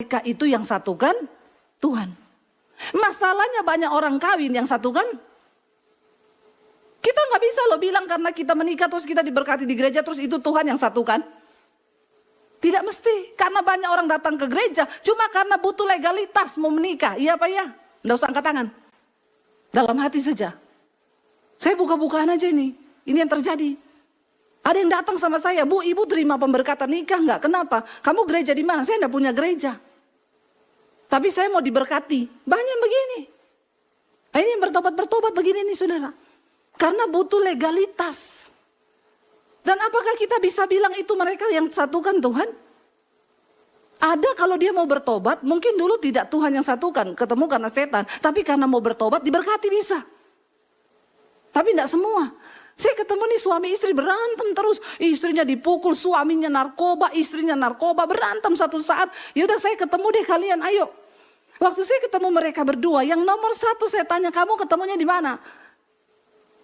mereka itu yang satukan Tuhan. Masalahnya banyak orang kawin yang satukan. Kita nggak bisa loh bilang karena kita menikah terus kita diberkati di gereja terus itu Tuhan yang satukan. Tidak mesti, karena banyak orang datang ke gereja cuma karena butuh legalitas mau menikah. Iya apa ya? Nggak usah angkat tangan. Dalam hati saja. Saya buka-bukaan aja ini yang terjadi. Ada yang datang sama saya, Bu, ibu terima pemberkatan nikah nggak? Kenapa? Kamu gereja di mana? Saya nggak punya gereja. Tapi saya mau diberkati. Banyak begini. Ini yang bertobat begini nih saudara. Karena butuh legalitas. Dan apakah kita bisa bilang itu mereka yang satukan Tuhan? Ada kalau dia mau bertobat, mungkin dulu tidak Tuhan yang satukan, ketemu karena setan. Tapi karena mau bertobat diberkati bisa. Tapi tidak semua. Saya ketemu nih suami istri berantem terus. Istrinya dipukul, suaminya narkoba, istrinya narkoba, berantem satu saat. Yaudah saya ketemu deh kalian, ayo. Waktu saya ketemu mereka berdua, yang nomor satu saya tanya, kamu ketemunya di mana?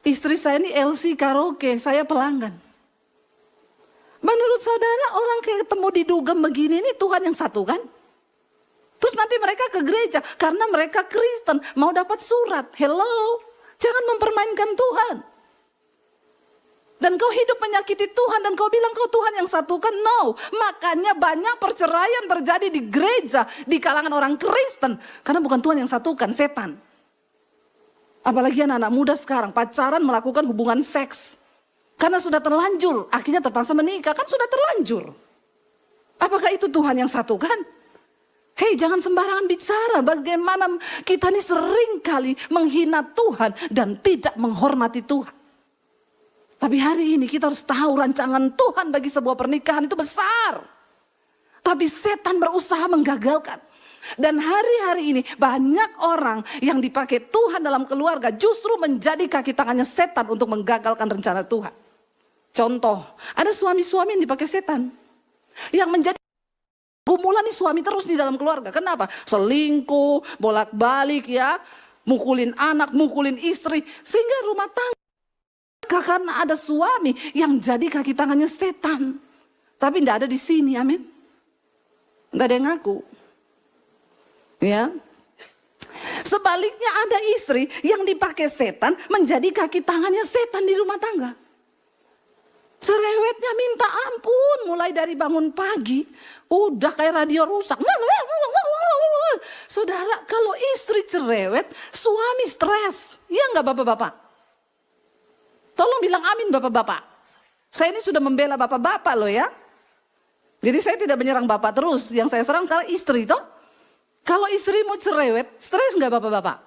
Istri saya ini LC karaoke, saya pelanggan. Menurut saudara orang kayak ketemu di dugem begini ini Tuhan yang satu kan? Terus nanti mereka ke gereja karena mereka Kristen mau dapat surat. Hello, jangan mempermainkan Tuhan. Dan kau hidup menyakiti Tuhan dan kau bilang kau Tuhan yang satukan. No, makanya banyak perceraian terjadi di gereja, di kalangan orang Kristen. Karena bukan Tuhan yang satukan, setan. Apalagi anak-anak muda sekarang pacaran melakukan hubungan seks. Karena sudah terlanjur, akhirnya terpaksa menikah, kan sudah terlanjur. Apakah itu Tuhan yang satukan? Hei, jangan sembarangan bicara bagaimana kita ini sering kali menghina Tuhan dan tidak menghormati Tuhan. Tapi hari ini kita harus tahu rancangan Tuhan bagi sebuah pernikahan itu besar. Tapi setan berusaha menggagalkan. Dan hari-hari ini banyak orang yang dipakai Tuhan dalam keluarga justru menjadi kaki tangannya setan untuk menggagalkan rencana Tuhan. Contoh, ada suami-suami yang dipakai setan. Yang menjadi gumulan nih suami terus di dalam keluarga. Kenapa? Selingkuh, bolak-balik ya, mukulin anak, mukulin istri. Sehingga rumah tangga. Karena ada suami yang jadi kaki tangannya setan. Tapi tidak ada di sini, amin. Tidak ada yang ngaku. Ya. Sebaliknya ada istri yang dipakai setan menjadi kaki tangannya setan di rumah tangga. Cerewetnya minta ampun mulai dari bangun pagi. Udah kayak radio rusak. Saudara, kalau istri cerewet, suami stres. Ya enggak bapak-bapak? Tolong bilang amin bapak-bapak. Saya ini sudah membela bapak-bapak loh ya. Jadi saya tidak menyerang bapak terus. Yang saya serang sekarang istri toh. Kalau istrimu cerewet, stres nggak bapak-bapak?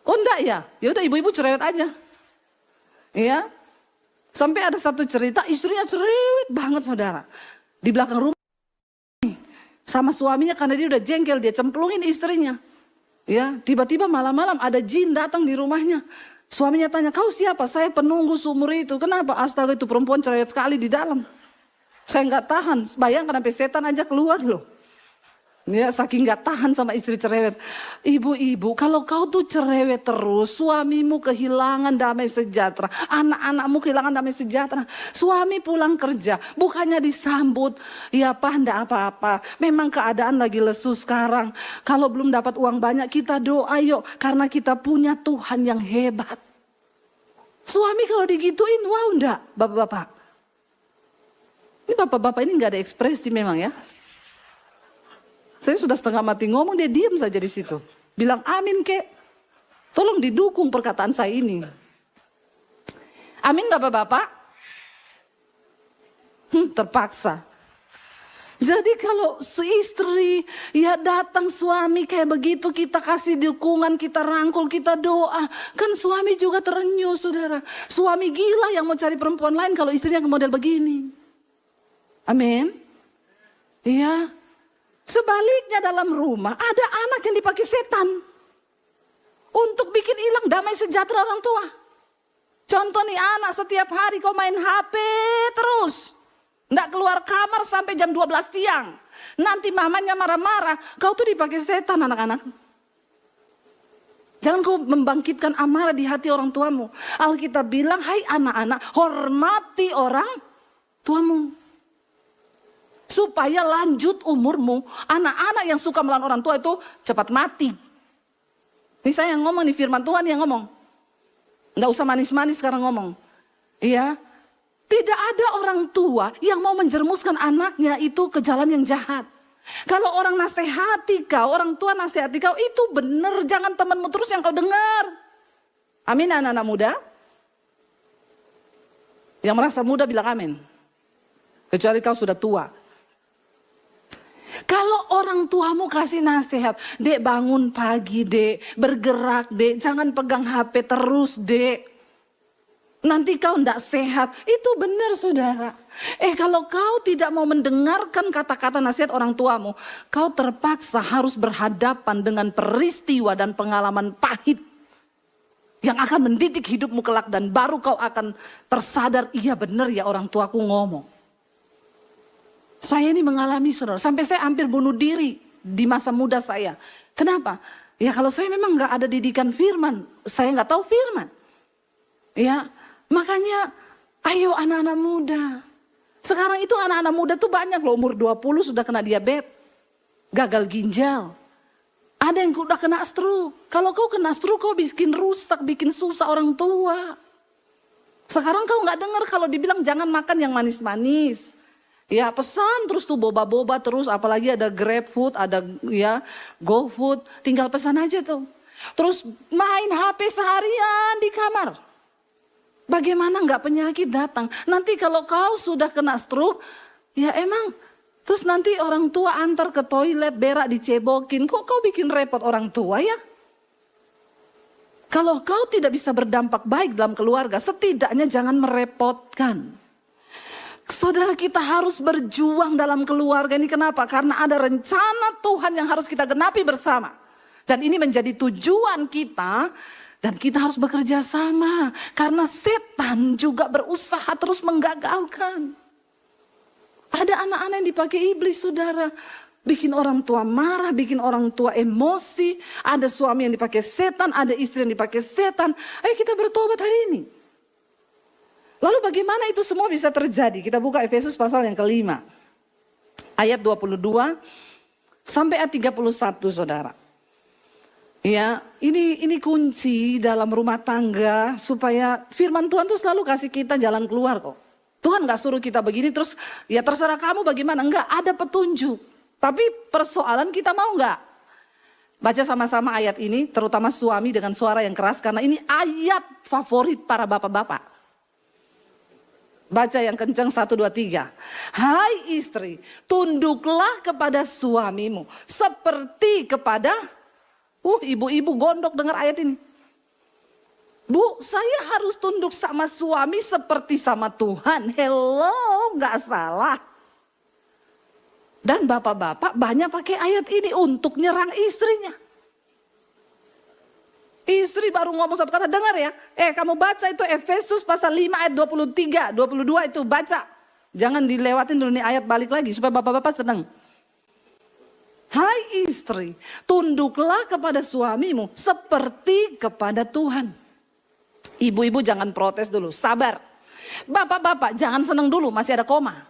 Oh enggak ya? Ya udah ibu-ibu cerewet aja. Ya. Sampai ada satu cerita istrinya cerewet banget saudara. Di belakang rumah sama suaminya karena dia udah jengkel, dia cemplungin istrinya. Ya, tiba-tiba malam-malam ada jin datang di rumahnya. Suaminya tanya, kau siapa? Saya penunggu seumur itu. Kenapa? Astaga, itu perempuan cerewet sekali di dalam. Saya nggak tahan. Bayangkan sampai setan aja keluar loh. Ya, saking nggak tahan sama istri cerewet. Ibu-ibu, kalau kau tuh cerewet terus, suamimu kehilangan damai sejahtera, anak-anakmu kehilangan damai sejahtera. Suami pulang kerja, bukannya disambut, ya pak, enggak apa-apa. Memang keadaan lagi lesu sekarang. Kalau belum dapat uang banyak, kita doa yuk, karena kita punya Tuhan yang hebat. Suami kalau digituin, wow enggak, bapak-bapak. Ini bapak-bapak ini nggak ada ekspresi memang ya. Saya sudah setengah mati ngomong, dia diam saja di situ. Bilang amin kek. Tolong didukung perkataan saya ini. Amin bapak-bapak. Terpaksa. Jadi kalau istri ya datang suami kayak begitu, kita kasih dukungan, kita rangkul, kita doa. Kan suami juga terenyuh saudara. Suami gila yang mau cari perempuan lain kalau istrinya model begini. Amin. Iya. Sebaliknya dalam rumah ada anak yang dipakai setan untuk bikin hilang damai sejahtera orang tua. Contoh nih anak setiap hari kau main HP terus. Nggak keluar kamar sampai jam 12 siang. Nanti mamanya marah-marah. Kau tuh dipakai setan anak-anak. Jangan kau membangkitkan amarah di hati orang tuamu. Alkitab bilang, hai anak-anak hormati orang tuamu. Supaya lanjut umurmu. Anak-anak yang suka melawan orang tua itu cepat mati. Ini saya yang ngomong nih, firman Tuhan yang ngomong. Nggak usah manis-manis sekarang ngomong. Iya. Tidak ada orang tua yang mau menjermuskan anaknya itu ke jalan yang jahat. Kalau orang nasihati kau, orang tua nasihati kau, itu benar. Jangan temanmu terus yang kau dengar. Amin anak-anak muda. Yang merasa muda bilang amin. Kecuali kau sudah tua. Kalau orang tuamu kasih nasihat, dek bangun pagi dek, bergerak dek, jangan pegang HP terus dek. Nanti kau tidak sehat, itu benar saudara. Kalau kau tidak mau mendengarkan kata-kata nasihat orang tuamu, kau terpaksa harus berhadapan dengan peristiwa dan pengalaman pahit. Yang akan mendidik hidupmu kelak dan baru kau akan tersadar, iya benar ya orang tuaku ngomong. Saya ini mengalami saudara, sampai saya hampir bunuh diri di masa muda saya. Kenapa? Ya kalau saya memang gak ada didikan firman, saya gak tahu firman. Ya, makanya ayo anak-anak muda. Sekarang itu anak-anak muda tuh banyak loh, umur 20 sudah kena diabetes, gagal ginjal. Ada yang udah kena stroke. Kalau kau kena stroke kau bikin rusak, bikin susah orang tua. Sekarang kau gak dengar kalau dibilang jangan makan yang manis-manis. Ya pesan terus tuh boba-boba terus, apalagi ada GrabFood, ada ya GoFood, tinggal pesan aja tuh. Terus main HP seharian di kamar. Bagaimana nggak penyakit datang? Nanti kalau kau sudah kena stroke, ya emang. Terus nanti orang tua antar ke toilet, berak dicebokin. Kok kau bikin repot orang tua ya? Kalau kau tidak bisa berdampak baik dalam keluarga, setidaknya jangan merepotkan. Saudara, kita harus berjuang dalam keluarga ini. Kenapa? Karena ada rencana Tuhan yang harus kita genapi bersama. Dan ini menjadi tujuan kita. Dan kita harus bekerja sama. Karena setan juga berusaha terus menggagalkan. Ada anak-anak yang dipakai iblis saudara. Bikin orang tua marah, bikin orang tua emosi. Ada suami yang dipakai setan, ada istri yang dipakai setan. Ayo kita bertobat hari ini. Lalu bagaimana itu semua bisa terjadi? Kita buka Efesus pasal yang ke-5. Ayat 22 sampai ayat 31 saudara. Ya, ini kunci dalam rumah tangga supaya firman Tuhan tuh selalu kasih kita jalan keluar kok. Tuhan gak suruh kita begini terus ya terserah kamu bagaimana. Enggak, ada petunjuk. Tapi persoalan kita mau gak? Baca sama-sama ayat ini, terutama suami dengan suara yang keras karena ini ayat favorit para bapak-bapak. Baca yang kencang 1, 2, 3. Hai istri, tunduklah kepada suamimu seperti kepada ibu-ibu gondok dengar ayat ini. Bu, saya harus tunduk sama suami seperti sama Tuhan. Hello, gak salah. Dan bapak-bapak banyak pakai ayat ini untuk nyerang istrinya. Istri baru ngomong satu kata, dengar ya. Kamu baca itu Efesus pasal 5 ayat 23, 22 itu baca. Jangan dilewatin dulu nih ayat, balik lagi supaya bapak-bapak senang. Hai istri, tunduklah kepada suamimu seperti kepada Tuhan. Ibu-ibu jangan protes dulu, sabar. Bapak-bapak jangan senang dulu, masih ada koma.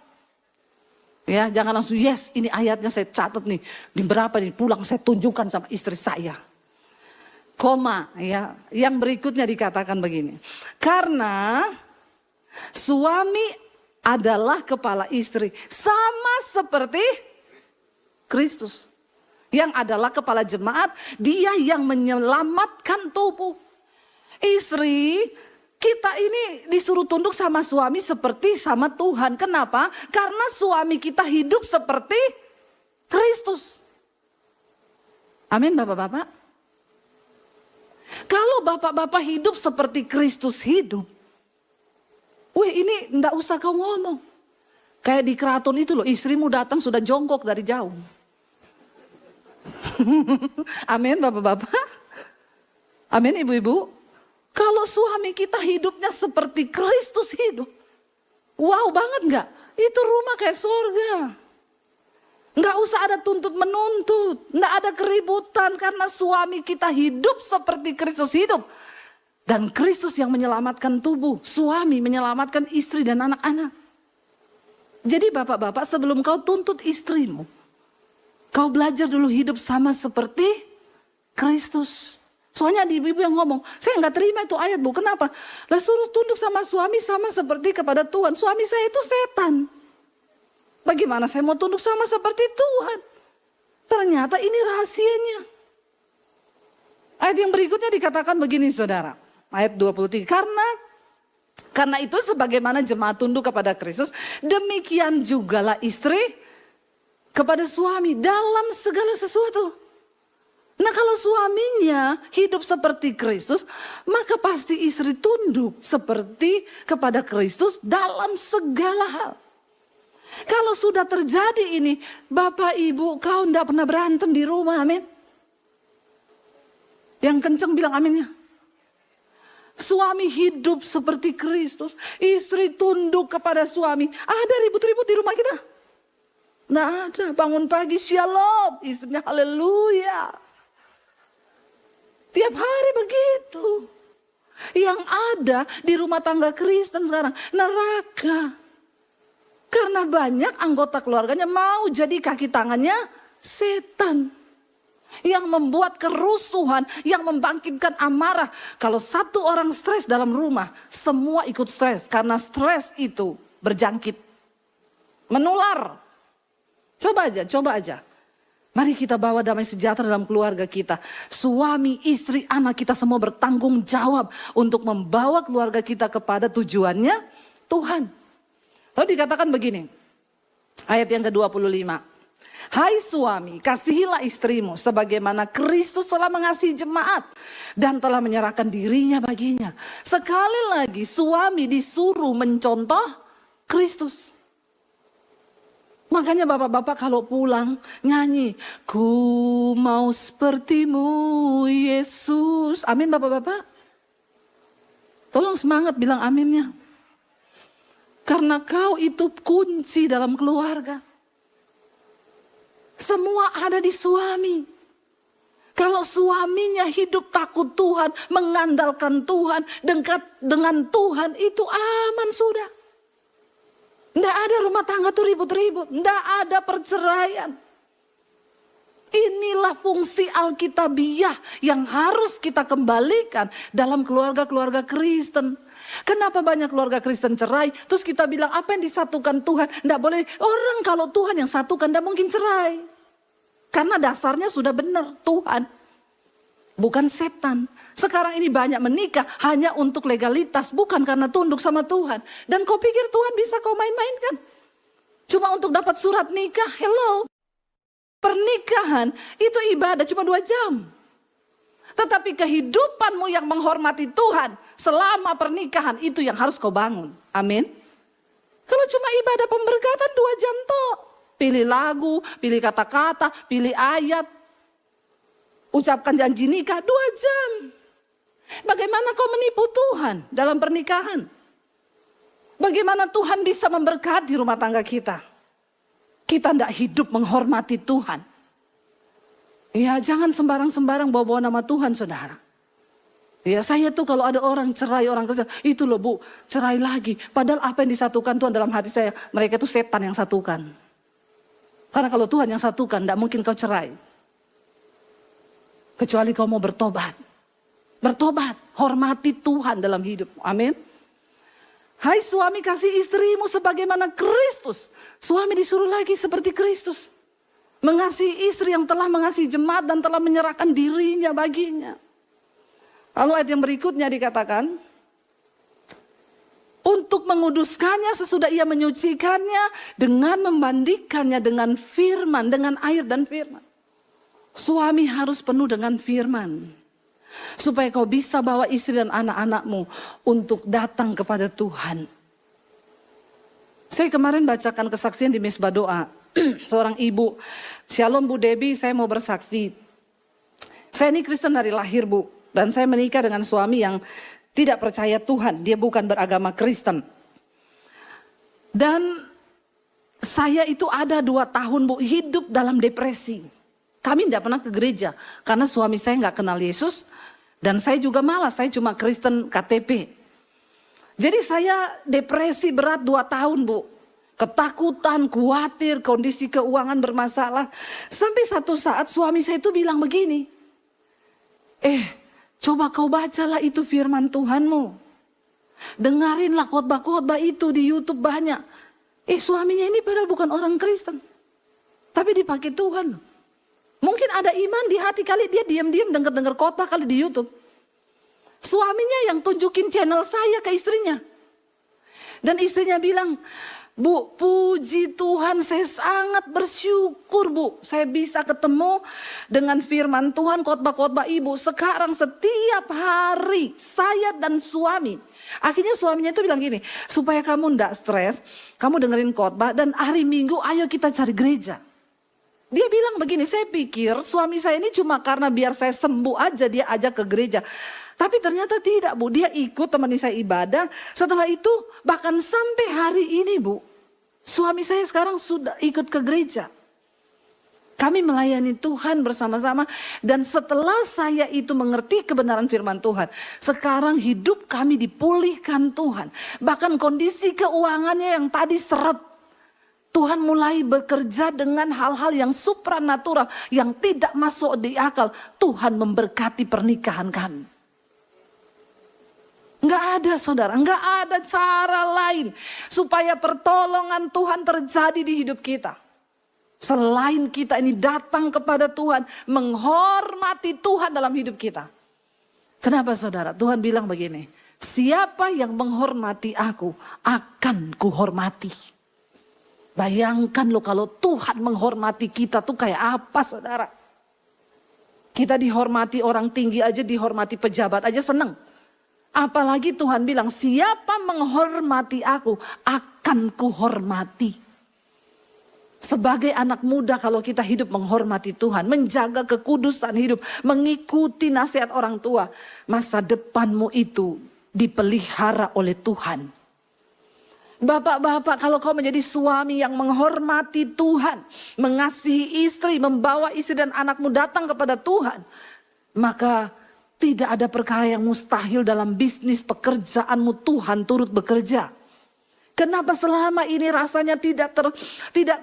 Ya, jangan langsung yes, ini ayatnya saya catat nih. Di berapa nih pulang saya tunjukkan sama istri saya. Koma, ya. Yang berikutnya dikatakan begini. Karena suami adalah kepala istri sama seperti Kristus. Yang adalah kepala jemaat, dia yang menyelamatkan tubuh. Istri, kita ini disuruh tunduk sama suami seperti sama Tuhan. Kenapa? Karena suami kita hidup seperti Kristus. Amin bapak-bapak. Kalau bapak-bapak hidup seperti Kristus hidup, ini enggak usah kau ngomong. Kayak di keraton itu loh, istrimu datang sudah jongkok dari jauh. Amin bapak-bapak. Amin ibu-ibu. Kalau suami kita hidupnya seperti Kristus hidup, wow banget enggak? Itu rumah kayak surga. Enggak usah ada tuntut menuntut, enggak ada keributan karena suami kita hidup seperti Kristus hidup. Dan Kristus yang menyelamatkan tubuh, suami menyelamatkan istri dan anak-anak. Jadi bapak-bapak, sebelum kau tuntut istrimu, kau belajar dulu hidup sama seperti Kristus. Soalnya ada ibu-ibu yang ngomong, saya nggak terima itu ayat Bu, kenapa? Lah suruh tunduk sama suami sama seperti kepada Tuhan. Suami saya itu setan. Bagaimana saya mau tunduk sama seperti Tuhan? Ternyata ini rahasianya. Ayat yang berikutnya dikatakan begini saudara. Ayat 23, karena itu sebagaimana jemaat tunduk kepada Kristus, demikian jugalah istri kepada suami dalam segala sesuatu. Nah kalau suaminya hidup seperti Kristus, maka pasti istri tunduk seperti kepada Kristus dalam segala hal. Kalau sudah terjadi ini, Bapak Ibu kau tidak pernah berantem di rumah, amin. Yang kenceng bilang aminnya. Suami hidup seperti Kristus, istri tunduk kepada suami. Ada ribut-ribut di rumah kita? Nggak ada, bangun pagi shalom, istrinya haleluya. Tiap hari begitu. Yang ada di rumah tangga Kristen sekarang, neraka. Karena banyak anggota keluarganya mau jadi kaki tangannya setan. Yang membuat kerusuhan, yang membangkitkan amarah. Kalau satu orang stres dalam rumah, semua ikut stres. Karena stres itu berjangkit. Menular. Coba aja. Mari kita bawa damai sejahtera dalam keluarga kita. Suami, istri, anak kita semua bertanggung jawab untuk membawa keluarga kita kepada tujuannya Tuhan. Lalu dikatakan begini, ayat yang ke-25. Hai suami, kasihilah istrimu sebagaimana Kristus telah mengasihi jemaat dan telah menyerahkan dirinya baginya. Sekali lagi suami disuruh mencontoh Kristus. Makanya bapak-bapak kalau pulang nyanyi, ku mau sepertimu Yesus. Amin bapak-bapak. Tolong semangat bilang aminnya. Karena kau itu kunci dalam keluarga. Semua ada di suami. Kalau suaminya hidup takut Tuhan, mengandalkan Tuhan, dekat dengan Tuhan, itu aman sudah. Tidak ada rumah tangga tuh ribut-ribut, tidak ada perceraian. Inilah fungsi Alkitabiah yang harus kita kembalikan dalam keluarga-keluarga Kristen. Kenapa banyak keluarga Kristen cerai? Terus kita bilang apa yang disatukan Tuhan? Tidak boleh. Orang kalau Tuhan yang satukan tidak mungkin cerai. Karena dasarnya sudah benar Tuhan. Bukan setan. Sekarang ini banyak menikah hanya untuk legalitas. Bukan karena tunduk sama Tuhan. Dan kau pikir Tuhan bisa kau main-mainkan? Cuma untuk dapat surat nikah. Hello. Pernikahan itu ibadah cuma 2 jam. Tetapi kehidupanmu yang menghormati Tuhan selama pernikahan itu yang harus kau bangun. Amin. Kalau cuma ibadah pemberkatan 2 jam toh. Pilih lagu, pilih kata-kata, pilih ayat. Ucapkan janji nikah 2 jam. Bagaimana kau menipu Tuhan dalam pernikahan? Bagaimana Tuhan bisa memberkati rumah tangga kita? Kita tidak hidup menghormati Tuhan. Ya jangan sembarang-sembarang bawa-bawa nama Tuhan saudara. Ya saya tuh kalau ada orang cerai, orang Kristen, itu loh Bu, cerai lagi. Padahal apa yang disatukan Tuhan dalam hati saya, mereka itu setan yang satukan. Karena kalau Tuhan yang satukan, tidak mungkin kau cerai. Kecuali kau mau bertobat. Bertobat, hormati Tuhan dalam hidup. Amin. Hai suami, kasih istrimu sebagaimana Kristus. Suami disuruh lagi seperti Kristus. Mengasihi istri yang telah mengasihi jemaat dan telah menyerahkan dirinya baginya. Lalu ayat yang berikutnya dikatakan, untuk menguduskannya sesudah ia menyucikannya dengan memandikannya dengan firman, dengan air dan firman. Suami harus penuh dengan firman. Supaya kau bisa bawa istri dan anak-anakmu untuk datang kepada Tuhan. Saya kemarin bacakan kesaksian di Mesbah Doa. Seorang ibu, Shalom Bu Debbie, saya mau bersaksi. Saya ini Kristen dari lahir Bu. Dan saya menikah dengan suami yang tidak percaya Tuhan. Dia bukan beragama Kristen. Dan saya itu ada 2 tahun Bu hidup dalam depresi. Kami tidak pernah ke gereja. Karena suami saya nggak kenal Yesus. Dan saya juga malas, saya cuma Kristen KTP. Jadi saya depresi berat 2 tahun Bu. ketakutan, khawatir, kondisi keuangan bermasalah. Sampai satu saat suami saya itu bilang begini, coba kau bacalah itu firman Tuhanmu. Dengarinlah khotbah-khotbah itu di YouTube banyak. Suaminya ini padahal bukan orang Kristen, tapi dipakai Tuhan. Mungkin ada iman di hati kali, dia diam-diam dengar-dengar khotbah kali di YouTube. Suaminya yang tunjukin channel saya ke istrinya. Dan istrinya bilang, Bu, puji Tuhan, saya sangat bersyukur Bu. Saya bisa ketemu dengan firman Tuhan, khotbah-khotbah Ibu. Sekarang setiap hari saya dan suami. Akhirnya suaminya itu bilang gini, supaya kamu ndak stres, kamu dengerin khotbah dan hari Minggu ayo kita cari gereja. Dia bilang begini, saya pikir suami saya ini cuma karena biar saya sembuh aja dia ajak ke gereja. Tapi ternyata tidak Bu, dia ikut temani saya ibadah. Setelah itu bahkan sampai hari ini Bu, suami saya sekarang sudah ikut ke gereja. Kami melayani Tuhan bersama-sama dan setelah saya itu mengerti kebenaran firman Tuhan, sekarang hidup kami dipulihkan Tuhan. Bahkan kondisi keuangannya yang tadi seret, Tuhan mulai bekerja dengan hal-hal yang supranatural, yang tidak masuk di akal. Tuhan memberkati pernikahan kami. Enggak ada saudara, enggak ada cara lain supaya pertolongan Tuhan terjadi di hidup kita. Selain kita ini datang kepada Tuhan, menghormati Tuhan dalam hidup kita. Kenapa saudara? Tuhan bilang begini, siapa yang menghormati aku akan kuhormati. Bayangkan loh kalau Tuhan menghormati kita tuh kayak apa saudara. Kita dihormati orang tinggi aja, dihormati pejabat aja seneng. Apalagi Tuhan bilang siapa menghormati aku akan kuhormati. Sebagai anak muda kalau kita hidup menghormati Tuhan, menjaga kekudusan hidup, mengikuti nasihat orang tua, masa depanmu itu dipelihara oleh Tuhan. Bapak-bapak, kalau kau menjadi suami yang menghormati Tuhan, mengasihi istri, membawa istri dan anakmu datang kepada Tuhan, maka tidak ada perkara yang mustahil dalam bisnis pekerjaanmu. Tuhan turut bekerja. Kenapa selama ini rasanya tidak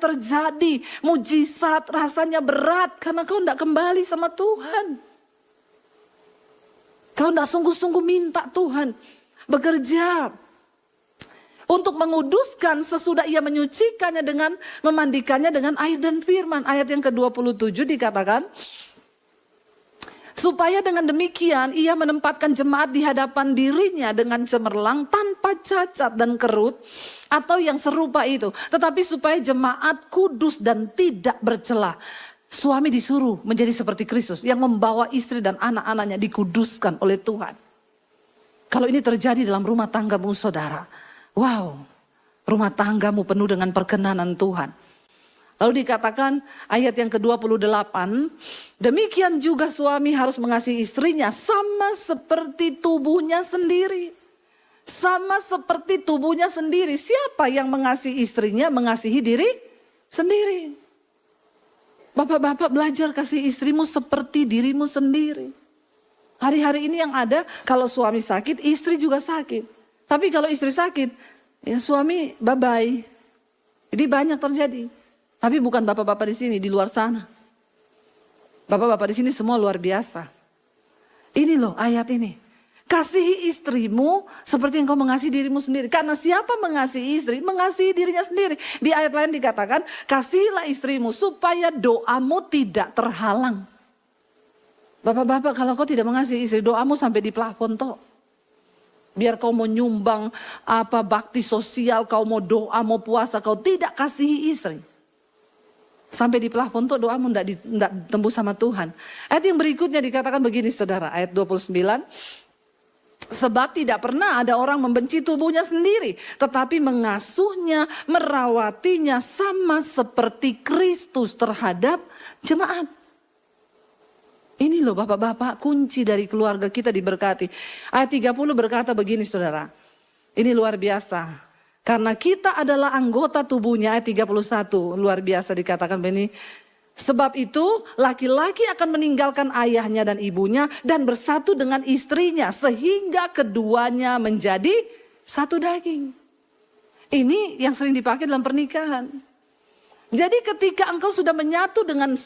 terjadi mujizat, rasanya berat karena kau tidak kembali sama Tuhan. Kau tidak sungguh-sungguh minta Tuhan bekerja. Untuk menguduskan sesudah ia menyucikannya dengan memandikannya dengan air dan firman. Ayat yang ke-27 dikatakan, supaya dengan demikian ia menempatkan jemaat di hadapan dirinya dengan cemerlang tanpa cacat dan kerut atau yang serupa itu. Tetapi supaya jemaat kudus dan tidak bercela. Suami disuruh menjadi seperti Kristus yang membawa istri dan anak-anaknya dikuduskan oleh Tuhan. Kalau ini terjadi dalam rumah tanggamu saudara, wow, rumah tanggamu penuh dengan perkenanan Tuhan. Lalu dikatakan ayat yang ke-28, demikian juga suami harus mengasihi istrinya sama seperti tubuhnya sendiri. Sama seperti tubuhnya sendiri. Siapa yang mengasihi istrinya mengasihi diri sendiri. Bapak-bapak belajar kasih istrimu seperti dirimu sendiri. Hari-hari ini yang ada kalau suami sakit, istri juga sakit. Tapi kalau istri sakit, ya suami bye-bye. Jadi banyak terjadi. Tapi bukan bapak-bapak di sini, di luar sana. Bapak-bapak di sini semua luar biasa. Ini loh ayat ini. Kasihi istrimu seperti engkau mengasihi dirimu sendiri. Karena siapa mengasihi istri, mengasihi dirinya sendiri. Di ayat lain dikatakan, kasihilah istrimu supaya doamu tidak terhalang. Bapak-bapak kalau kau tidak mengasihi istri, doamu sampai di plafon toh. Biar kau mau nyumbang bakti sosial, kau mau doa, mau puasa, kau tidak kasihi istri. Sampai di plafon tuh doamu tidak tembus sama Tuhan. Ayat yang berikutnya dikatakan begini saudara, ayat 29. Sebab tidak pernah ada orang membenci tubuhnya sendiri, tetapi mengasuhnya, merawatinya sama seperti Kristus terhadap jemaat. Ini loh bapak-bapak kunci dari keluarga kita diberkati. Ayat 30 berkata begini saudara. Ini luar biasa. Karena kita adalah anggota tubuhnya, ayat 31 luar biasa dikatakan begini. Sebab itu laki-laki akan meninggalkan ayahnya dan ibunya dan bersatu dengan istrinya. Sehingga keduanya menjadi satu daging. Ini yang sering dipakai dalam pernikahan. Jadi ketika engkau sudah menyatu dengan